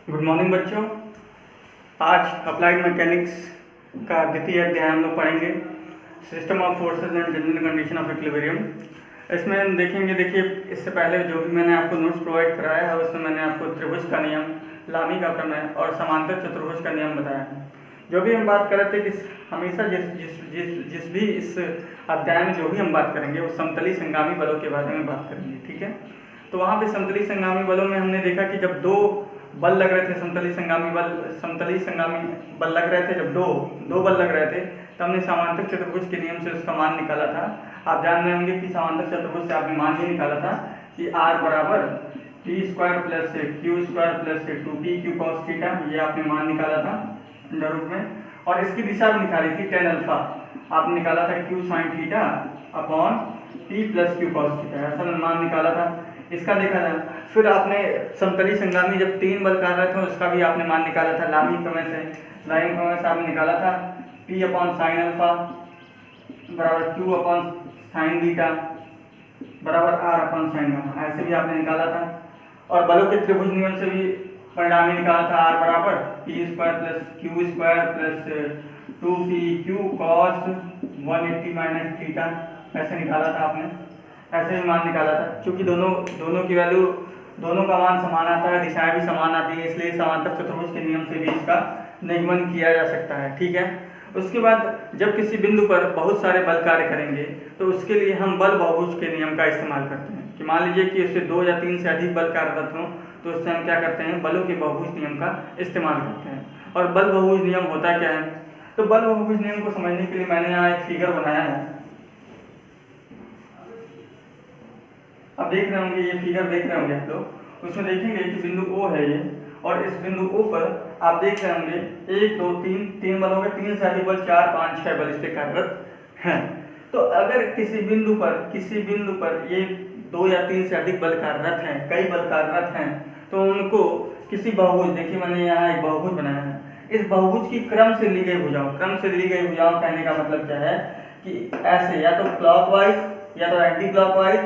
Good morning बच्चों। आज applied mechanics का द्वितीय अध्याय हम लोग पढ़ेंगे, system of forces and general condition of equilibrium. इसमें हम देखेंगे, देखिए इससे पहले जो भी मैंने आपको नोट्स प्रोवाइड कराया है उसमें मैंने आपको त्रिभुज का नियम, लामी का प्रमेय और समांतर चतुर्भुज का नियम बताया है। जो भी हम बात कर रहे थे कि हमेशा जिस भी इस अध्याय में जो भी हम बात करेंगे वो समतली संगामी बलों के बारे में बात करेंगे, ठीक है। तो वहाँ पे समतली संगामी बलों में हमने देखा कि जब दो बल लग रहे थे, समतली संगामी बल लग रहे थे, जब दो बल लग रहे थे तो हमने समांतर चतुर्भुज के नियम से उसका मान निकाला था। आप जान रहे होंगे कि समांतर चतुर्भुज से आपने मान ये निकाला था कि r बराबर T square plus Q square plus 2p cos theta, ये आपने मान निकाला था अंडर रूट में। और इसकी दिशा भी निकाली थी tan अल्फा, आपने निकाला था q sin theta upon p plus Q cos theta, ऐसा मान निकाला था। इसका देखा जाए फिर आपने समतली संगामी जब तीन बल कर रहे थे उसका भी आपने मान निकाला था लामी प्रमेय से आपने निकाला था p अपॉन साइन अल्फा बराबर q अपॉन साइन बीटा बराबर r अपॉन साइन गामा, ऐसे भी आपने निकाला था। और बलों के त्रिभुज नियम से भी परिणाम निकाला था, r बराबर p square plus Q square plus 2pq cos 180 minus theta, ऐसे निकाला था आपने, ऐसे भी मान निकाला था। क्योंकि दोनों की वैल्यू, दोनों का मान समान आता है, दिशाएं भी समान आती है, इसलिए समांतर चतुर्भुज के नियम से भी इसका निगमन किया जा सकता है, ठीक है। उसके बाद जब किसी बिंदु पर बहुत सारे बल कार्य करेंगे तो उसके लिए हम बल बहुभुज के नियम का इस्तेमाल करते हैं। कि मान लीजिए कि उससे 2 या 3 से अधिक बल कार्यरत हों तो उससे हम क्या करते हैं, बलों के बहुभुज नियम का इस्तेमाल करते हैं। और बल बहुभुज नियम होता क्या है, तो बल बहुभुज नियम को समझने के लिए मैंने यहाँ एक फिगर बनाया है। अब देख रहे होंगे, ये फिगर देख रहे होंगे आप लोग, उसमें देखेंगे कि बिंदु O है ये, और इस बिंदु O पर आप देख रहे होंगे 1 2 3 बल हो गए, 3 से अधिक बल 4 5 6 बल इस पे कार्यरत हैं। तो अगर किसी बिंदु पर ये 2 या 3 से अधिक बल कार्यरत हैं, कई बल कार्यरत हैं, तो उनको किसी बहुभुज, देखिए मैंने यहाँ एक बहुभुज बनाया है, इस बहुभुज की क्रम से ली गई भुजाओं कहने का मतलब क्या है कि ऐसे या तो क्लॉकवाइज या तो एंटी क्लॉकवाइज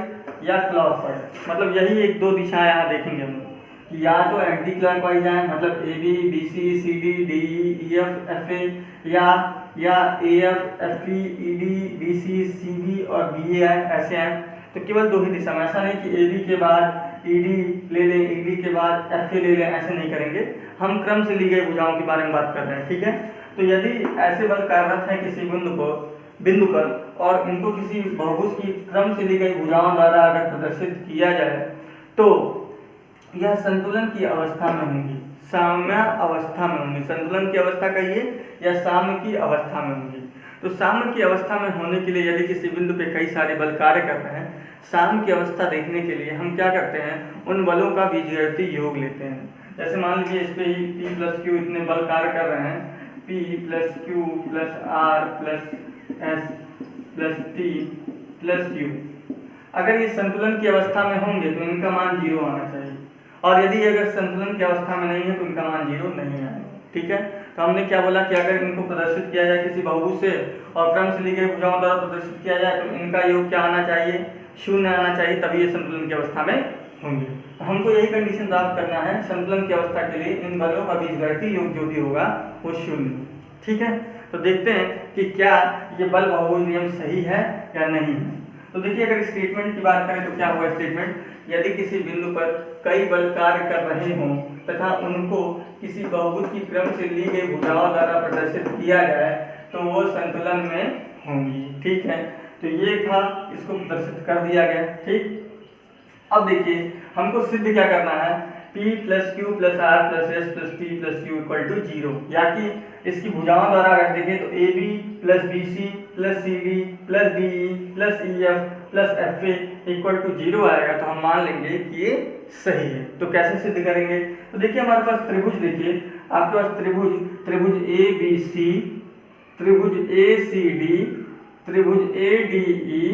या क्लॉकवाइज, मतलब यही एक दो दिशाएं यहाँ देखेंगे हम लोग कि या तो एंटी क्लॉकवाइज है, मतलब A B B C C D D E F F A, या A F F E E D B C C B और बी ए ऐसे हैं। तो केवल दो ही दिशा में, ऐसा नहीं कि ए बी के बाद ई डी ले लें, ई डी के बाद एफ ए ले लें, ऐसे नहीं करेंगे। हम क्रम से ली गई भुजाओं के बारे में बात कर रहे हैं, ठीक है। तो यदि ऐसे बल कार्यरत है किसी बिंदु पर और इनको किसी बहुभुज की क्रम से ली गई भुजाओं द्वारा अगर प्रदर्शित किया जाए तो यह संतुलन की अवस्था में होंगी, साम्य अवस्था में होंगी। संतुलन की अवस्था कहिए या साम्य की अवस्था में होंगी। तो साम्य की अवस्था में होने के लिए यदि किसी बिंदु पे कई सारे बल कार्य कर रहे हैं, साम्य की अवस्था देखने के लिए हम क्या करते हैं, उन बलों का बीजगणितीय योग लेते हैं। जैसे मान लीजिए इस पे ही P प्लस क्यू इतने बल कार्य कर रहे हैं, P plus Q plus R plus S plus T plus Q, अगर ये संतुलन की अवस्था में होंगे तो इनका मान 0 आना चाहिए, और यदि अगर संतुलन की अवस्था में नहीं है तो इनका मान 0 नहीं आएगा, ठीक है। तो हमने क्या बोला कि अगर इनको प्रदर्शित किया जाए किसी बहुभुज से और क्रम से ली गई भुजाओं द्वारा प्रदर्शित किया जाए तो इनका योग क्या आना चाहिए, 0 आना चाहिए, तभी ये संतुलन की अवस्था में होंगे। तो हमको यही कंडीशन प्राप्त करना है, संतुलन की अवस्था के लिए इन बलों का बीजगणितीय योग जो भी होगा वो 0, ठीक है। तो देखते हैं कि क्या ये बल बहुभुज नियम सही है या नहीं है। तो देखिए अगर स्टेटमेंट की बात करें तो क्या हुआ स्टेटमेंट, यदि किसी बिंदु पर कई बल कार्य कर रहे हों तथा उनको किसी बहुभुज की क्रम से ली गई भुजाओं द्वारा प्रदर्शित किया जाए तो वो संतुलन में होंगी, ठीक है। तो ये था, इसको प्रदर्शित कर दिया गया, ठीक। अब देखिए हमको सिद्ध क्या करना है, P plus Q plus R plus S plus T plus Q equal to 0, या कि इसकी भुजाओं द्वारा अगर देखें तो A B plus B C plus C D plus D E plus E F plus F A equal to 0 आएगा तो हम मान लेंगे कि ये सही है। तो कैसे सिद्ध करेंगे, तो देखिए हमारे पास त्रिभुज, देखिए आपके पास त्रिभुज ए बी सी, त्रिभुज ए सी डी, त्रिभुज ए डी ई,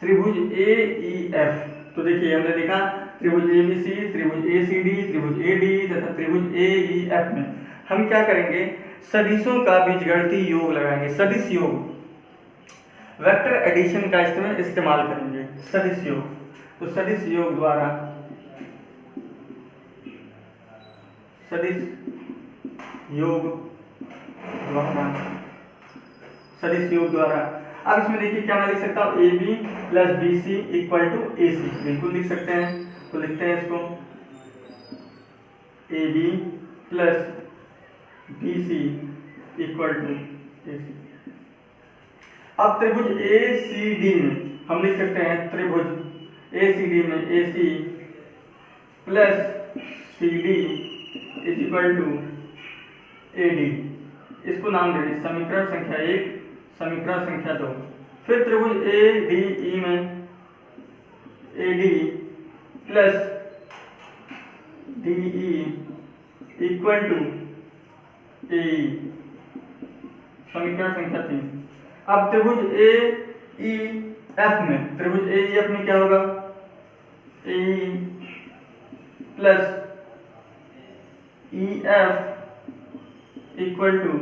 त्रिभुज ए ई एफ। तो देखिए हमने देखा त्रिभुज ए बी सी, त्रिभुज ए सी डी, त्रिभुज ए डी तथा त्रिभुज ए ई एफ में हम क्या करेंगे, सदिशों का बीजगणितीय योग लगाएंगे, सदिश योग, वेक्टर एडिशन का इस्तेमाल करेंगे, सदिश योग। तो सदिश योग द्वारा सदिश योग द्वारा, सदिश योग द्वारा। अब इसमें देखिए क्या मैं लिख सकता हूँ, A B plus B C equal to A C, बिल्कुल लिख सकते हैं। तो लिखते हैं इसको, A B plus B C equal to A C. अब त्रिभुज ए सी डी में हम लिख सकते हैं, त्रिभुज ए सी डी में A C plus C D is equal to A D. इसको नाम दे दें समीकरण संख्या 1, समीकरण संख्या 2। फिर त्रिभुज ए डी ई में A D plus D E equal to A, समीकरण संख्या 3। अब त्रिभुज ए ई एफ में, त्रिभुज ए ई एफ में क्या होगा, A plus E F equal to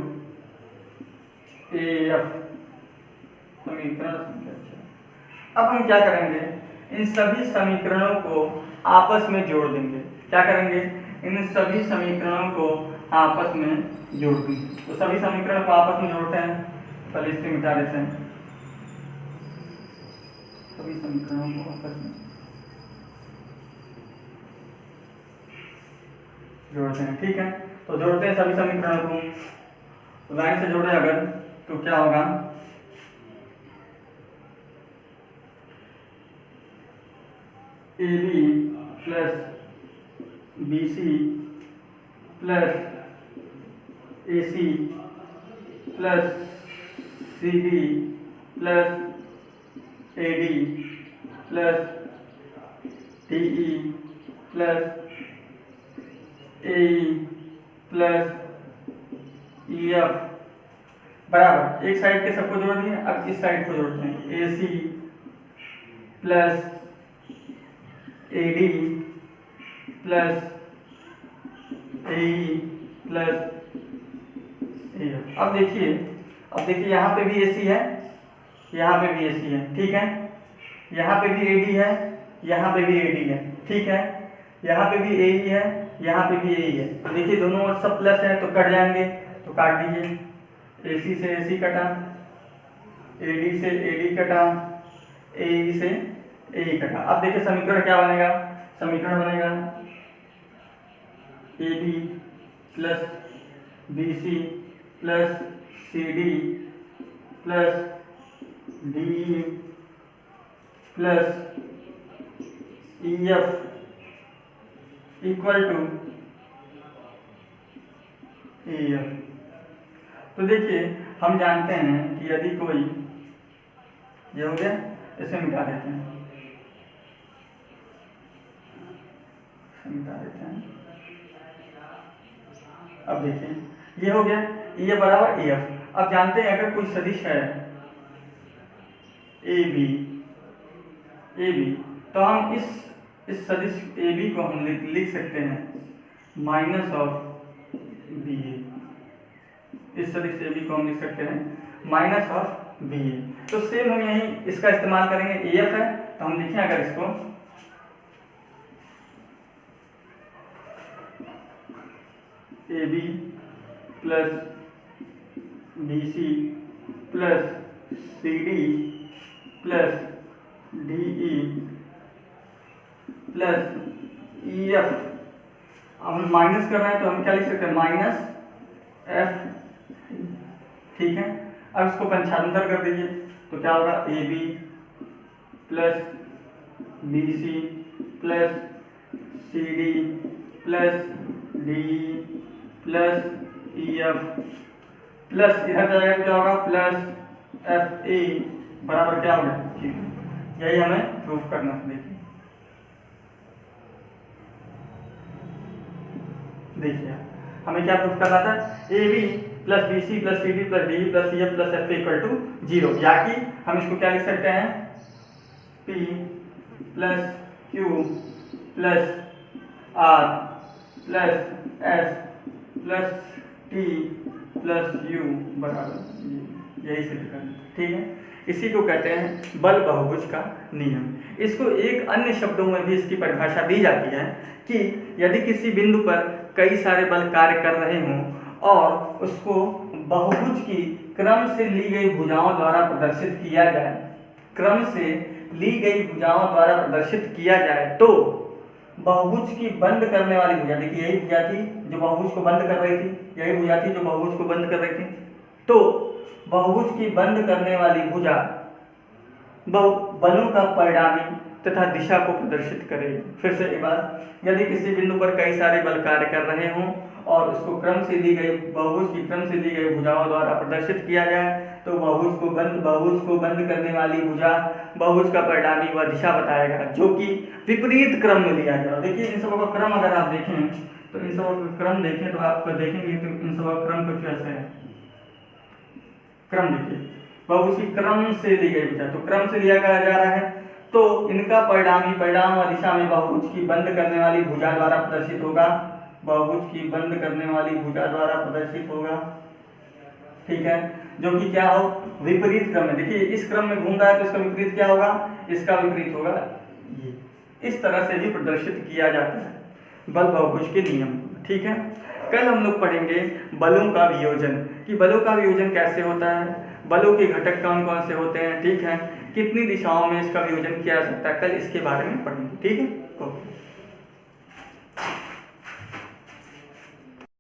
A F, समीकरण संख्या 6। अब हम क्या करेंगे, इन सभी समीकरणों को आपस में जोड़ देंगे। क्या करेंगे, इन सभी समीकरणों को आपस में जोड़ देंगे। तो सभी समीकरणों को आपस में जोड़ते हैं, पहले इससे मिटा देते हैं, सभी समीकरणों को आपस में जोड़ते हैं। ठीक है, तो जोड़ते हैं सभी समीकरणों को, तो लाइन से जोड़े अगर तो क्या होगा, A B plus B C plus A C plus C D plus A D plus D E plus A plus E F बराबर, एक साइड के सबको जोड़ दिए। अब इस साइड को जोड़ते हैं, A C plus A D plus A plus A. अब देखिए यहाँ पे भी ए सी है, यहाँ पे भी ए सी है, ठीक है, यहाँ पे भी ए डी है, यहाँ पे भी ए डी है, ठीक है, यहाँ पे भी ए ई है, यहाँ पे भी ए ई है। तो देखिए दोनों ओर सब प्लस है तो कट जाएंगे, तो काट दीजिए, ए सी से ए सी कटा, ए डी से ए डी कटा, ए ई से ए ई कटा। अब देखिए समीकरण क्या बनेगा, समीकरण बनेगा A B plus B C plus C D plus D E plus E F equal to A F. तो देखिए हम जानते हैं कि यदि कोई, ये हो गया, इसे मिटा देते हैं, मिटा देते हैं। अब देखिए ये हो गया, ये बराबर ए एफ। अब जानते हैं अगर कोई सदिश है ए बी, तो हम इस सदिश ए बी को हम लिख सकते हैं माइनस ऑफ बी ए। इस सदिश ए बी को हम लिख सकते हैं माइनस ऑफ बी ए। तो सेम हम यही इसका इस्तेमाल करेंगे, ए एफ है तो हम लिखें अगर इसको A B plus B C plus C D plus D E plus E F. अब हम माइनस कर रहे हैं तो हम क्या लिख सकते हैं, माइनस एफ, ठीक है। अब इसको पंचांतर कर दीजिए तो क्या होगा, A B plus B C plus C D plus D plus E F plus इधर जाएगा क्या होगा, प्लस एफ ए बराबर क्या होगा, ठीक है। यही हमें प्रूफ करना है। देखिए हमें क्या प्रूफ करना था, A B plus B C plus C D plus D plus E F plus F equal to 0, या कि हम इसको क्या लिख सकते हैं, P plus Q plus R plus S plus T plus U बराबर, यही से लिखा, ठीक है। इसी को कहते हैं बल बहुभुज का नियम। इसको एक अन्य शब्दों में भी इसकी परिभाषा दी जाती है कि यदि किसी बिंदु पर कई सारे बल कार्य कर रहे हों और उसको बहुभुज की क्रम से ली गई भुजाओं द्वारा प्रदर्शित किया जाए, क्रम से ली गई भुजाओं द्वारा प्रदर्शित किया जाए, तो बहुभुज की बंद करने वाली भुजा, देखिए यही भुजा थी जो बहुभुज को बंद कर रही थी, यही भुजा थी जो बहुभुज को बंद कर रही थी, तो बहुभुज की बंद करने वाली भुजा बलों का परिणामी तथा दिशा को प्रदर्शित करेगी। फिर से एक बार, यदि किसी बिंदु पर कई सारे बल कार्य कर रहे हों और उसको क्रम से ली गई बहुभुज की क्रम से ली गई भुजाओं द्वारा प्रदर्शित किया जाए, तो बहुभुज को बंद करने वाली भुजा बहुभुज का परिणामी व दिशा बताएगा, जो कि विपरीत क्रम में लिया जाए। देखिए इन सबों का क्रम अगर आप देखें तो इन सबों का क्रम देखें तो आप देखेंगे तो इन सबों का क्रम कुछ ऐसे है। क्रम देखिए, बहुभुज की क्रम से ली गई भुजा, तो क्रम से लिया जा रहा है, तो इनका परिणाम व दिशा में बहुभुज की बंद करने वाली भुजा द्वारा प्रदर्शित होगा, बहुभुज की बंद करने वाली भुजा द्वारा प्रदर्शित होगा, ठीक है, जो कि क्या हो, विपरीत क्रम में। देखिए इस क्रम में घूम रहा है तो इसका विपरीत क्या होगा, इसका विपरीत होगा ये। इस तरह से भी प्रदर्शित किया जाता है बल बहुभुज के नियम, ठीक है। कल हम लोग पढ़ेंगे बलों का वियोजन, कि बलों का वियोजन कैसे होता है, बलों के घटक कौन कौन से होते हैं, ठीक है, कितनी दिशाओं में इसका वियोजन किया जा सकता है, कल इसके बारे में पढ़ेंगे, ठीक है। ओके।